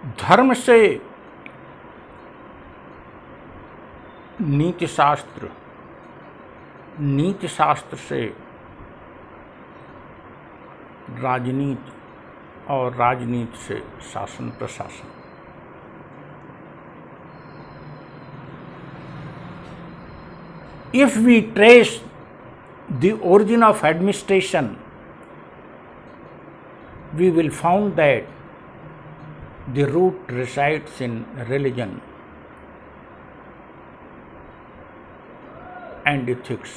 धर्म से नीति शास्त्र, नीति शास्त्र से राजनीति और राजनीति से शासन प्रशासन। If we trace the origin of administration, we will find that the root resides in religion and ethics,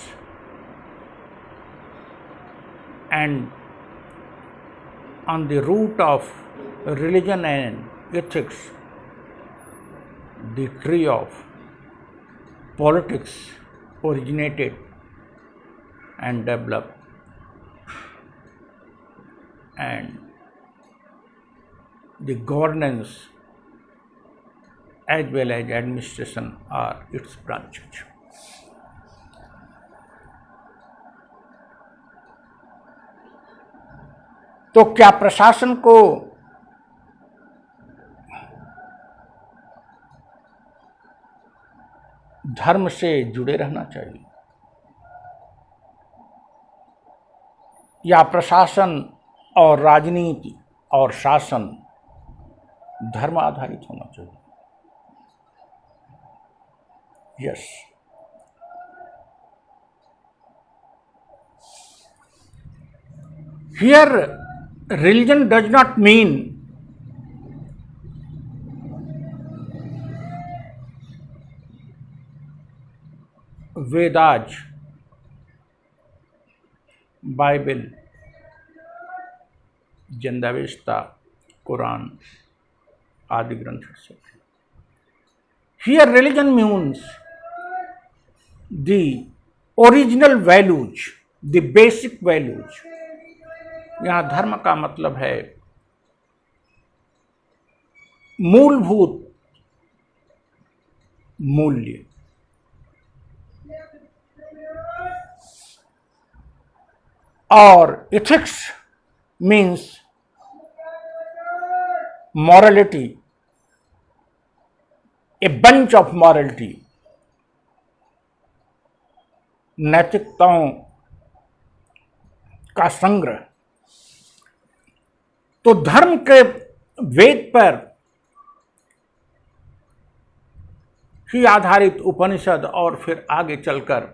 and on the root of religion and ethics, the tree of politics originated and developed, and the governance as well as administration are its branches. तो क्या प्रशासन को धर्म से जुड़े रहना चाहिए, या प्रशासन और राजनीति और शासन धर्म आधारित होना चाहिए? Yes. Here religion does not mean Vedas, Bible, Jandaveста, Quran आदि ग्रंथ से। Here religion means the original values, the basic values. यहाँ धर्म का मतलब है मूलभूत मूल्य। और ethics means morality, a bunch of morality, नैतिकताओं का संग्रह। तो धर्म के वेद पर ही आधारित उपनिषद और फिर आगे चलकर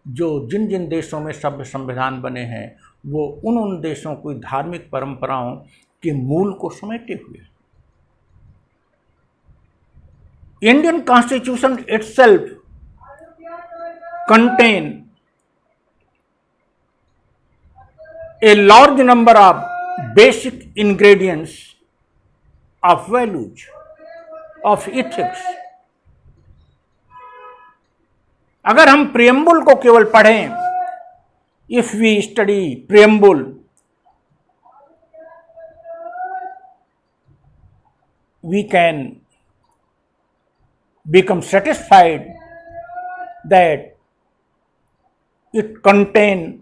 जो जिन जिन देशों में सभ्य संविधान बने हैं वो उन देशों की धार्मिक परंपराओं के मूल को समेटे हुए। Indian constitution itself contain a large number of basic ingredients of values, of ethics. अगर हम प्रियम्बुल को केवल पढ़ें, if we study preamble, we can become satisfied that it contain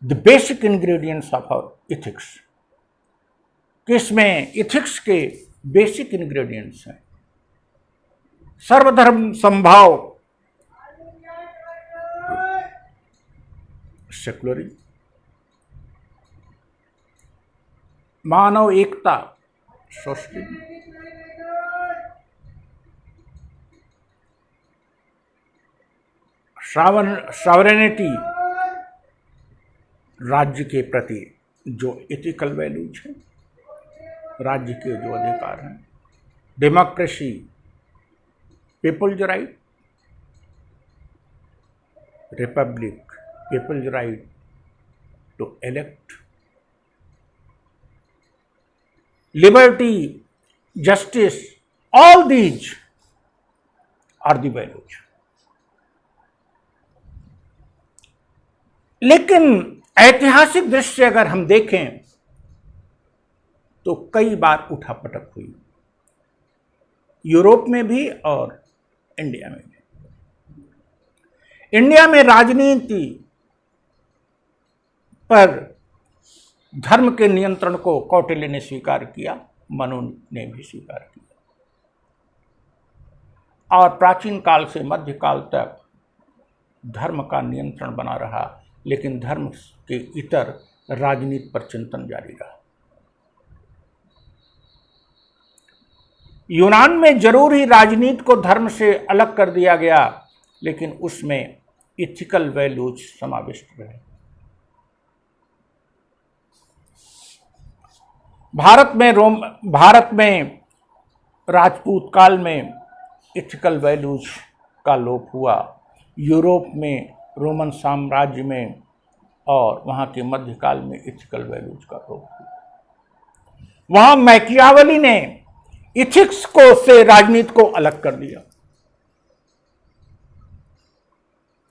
the basic ingredients of our ethics. कि इसमें ethics के basic ingredients हैं। सर्वधर्म समभाव, सेकुलरिज्म, मानव एकता, सोशलिज्म, सॉवरेनिटी, राज्य के प्रति जो एथिकल वैल्यूज हैं, राज्य के जो अधिकार हैं, democracy, people's right, republic, people's right to elect, liberty, justice, all these are the values. लेकिन ऐतिहासिक दृष्टि से अगर हम देखें तो कई बार उठापटक हुई, यूरोप में भी और इंडिया में भी। इंडिया में राजनीति पर धर्म के नियंत्रण को कौटिल्य ने स्वीकार किया, मनु ने भी स्वीकार किया। और प्राचीन काल से मध्यकाल तक धर्म का नियंत्रण बना रहा, लेकिन धर्म के इतर राजनीति पर चिंतन जारी रहा। यूनान में जरूर ही राजनीति को धर्म से अलग कर दिया गया, लेकिन उसमें इथिकल वैल्यूज समाविष्ट रहे। भारत में राजपूत काल में इथिकल वैल्यूज का लोप हुआ, यूरोप में रोमन साम्राज्य में और वहाँ के मध्यकाल में इथिकल वैल्यूज का लोप हुआ। वहाँ मैकियावेली ने इथिक्स को से राजनीति को अलग कर दिया,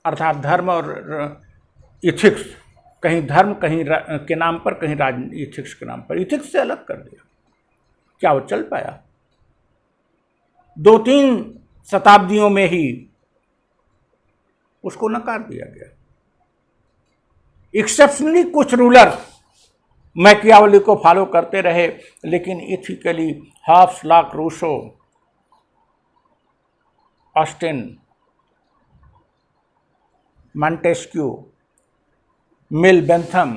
अर्थात धर्म और इथिक्स, कहीं धर्म कहीं के नाम पर, कहीं राजनीति इथिक्स के नाम पर, इथिक्स से अलग कर दिया। क्या वो चल पाया? 2-3 शताब्दियों में ही उसको नकार दिया गया। एक्सेप्शनली कुछ रूलर मैकियावेली को फॉलो करते रहे, लेकिन ethically Hobbes, Locke, Rousseau, Austin, Montesquieu, Mill, Bentham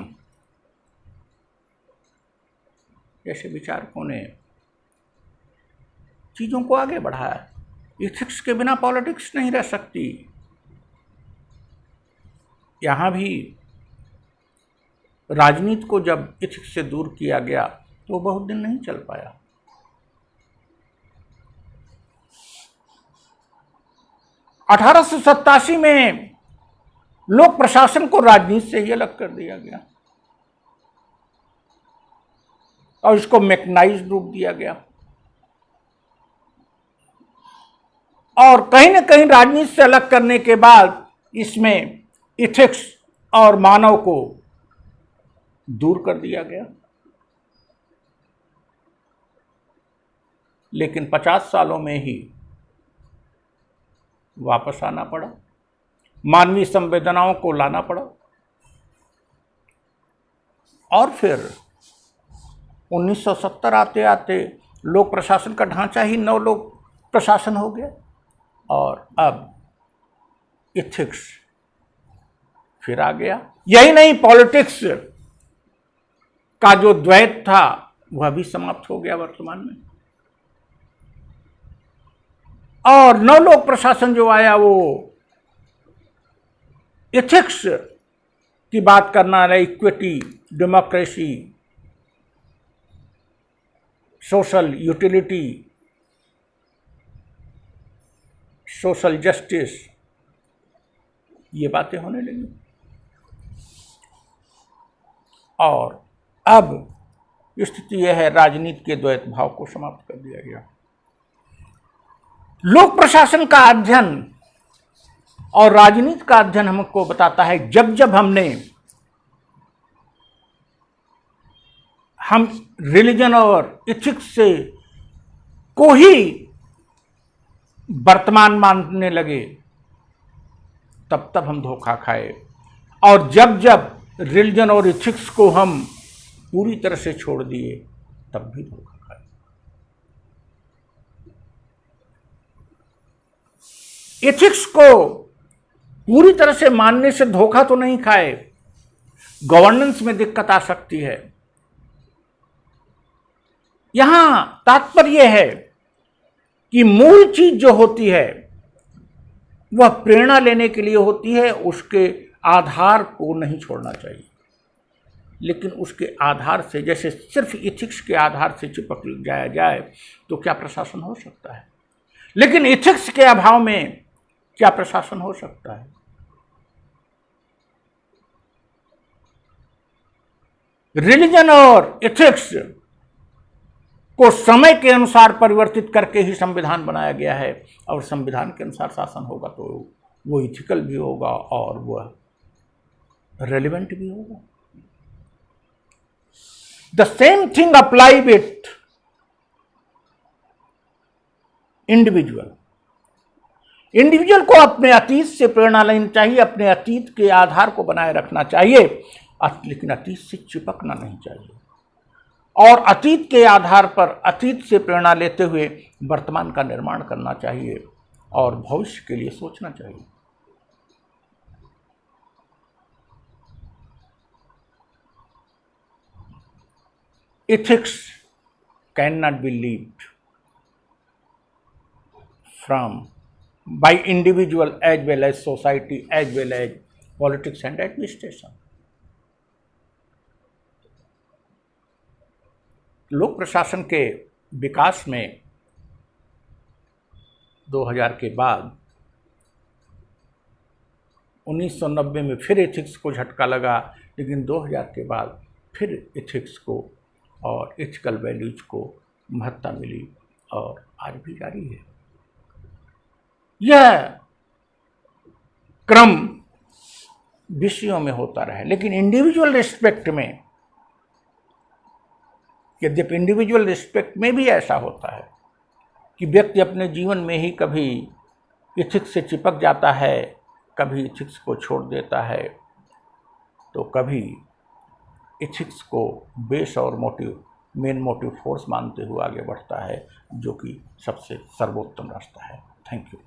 जैसे विचारकों ने चीजों को आगे बढ़ाया। इथिक्स के बिना पॉलिटिक्स नहीं रह सकती। यहां भी राजनीति को जब इथिक्स से दूर किया गया तो बहुत दिन नहीं चल पाया। 1887 में लोक प्रशासन को राजनीति से ही अलग कर दिया गया और इसको मैकेनाइज्ड रूप दिया गया, और कहीं न कहीं राजनीति से अलग करने के बाद इसमें इथिक्स और मानव को दूर कर दिया गया। लेकिन 50 सालों में ही वापस आना पड़ा, मानवीय संवेदनाओं को लाना पड़ा, और फिर 1970 आते आते लोक प्रशासन का ढांचा ही नव लोक प्रशासन हो गया, और अब इथिक्स फिर आ गया। यही नहीं, पॉलिटिक्स का जो द्वैत था वह भी समाप्त हो गया वर्तमान में, और नव लोक प्रशासन जो आया वो एथिक्स की बात करना है, equity, democracy, social utility, social justice, ये बातें होने लगी। और अब स्थिति यह है, राजनीति के द्वैत भाव को समाप्त कर दिया गया। लोक प्रशासन का अध्ययन और राजनीति का अध्ययन हमको बताता है, जब जब हम रिलीजन और इथिक्स से को ही वर्तमान मानने लगे, तब तब हम धोखा खाए, और जब जब रिलीजन और इथिक्स को हम पूरी तरह से छोड़ दिए, तब भी धोखा खाए। इथिक्स को पूरी तरह से मानने से धोखा तो नहीं खाए, गवर्नेंस में दिक्कत आ सकती है। यहां तात्पर्य है कि मूल चीज जो होती है वह प्रेरणा लेने के लिए होती है, उसके आधार को नहीं छोड़ना चाहिए। लेकिन उसके आधार से, जैसे सिर्फ इथिक्स के आधार से चिपक जाया जाए तो क्या प्रशासन हो सकता है? लेकिन इथिक्स के अभाव में क्या प्रशासन हो सकता है? रिलीजन और इथिक्स को समय के अनुसार परिवर्तित करके ही संविधान बनाया गया है, और संविधान के अनुसार शासन होगा तो वो इथिकल भी होगा और वह रेलिवेंट भी होगा। The same thing apply with individual को अपने अतीत से प्रेरणा लेनी चाहिए, अपने अतीत के आधार को बनाए रखना चाहिए, लेकिन अतीत से चिपकना नहीं चाहिए। और अतीत के आधार पर अतीत से प्रेरणा लेते हुए वर्तमान का निर्माण करना चाहिए और भविष्य के लिए सोचना चाहिए। Ethics cannot be lived from by individual as well as society as well as politics and administration. लोक प्रशासन के विकास में 2000 के बाद 1990 में फिर एथिक्स को झटका लगा, लेकिन 2000 के बाद फिर एथिक्स को और एथिकल वैल्यूज को महत्ता मिली और आज भी जारी है। यह क्रम विषयों में होता रहा, लेकिन इंडिविजुअल रिस्पेक्ट में, यद्यपि इंडिविजुअल रिस्पेक्ट में भी ऐसा होता है कि व्यक्ति अपने जीवन में ही कभी एथिक्स से चिपक जाता है, कभी एथिक्स को छोड़ देता है, तो कभी एथिक्स को बेस और मेन मोटिव फोर्स मानते हुए आगे बढ़ता है, जो कि सबसे सर्वोत्तम रास्ता है। Thank you.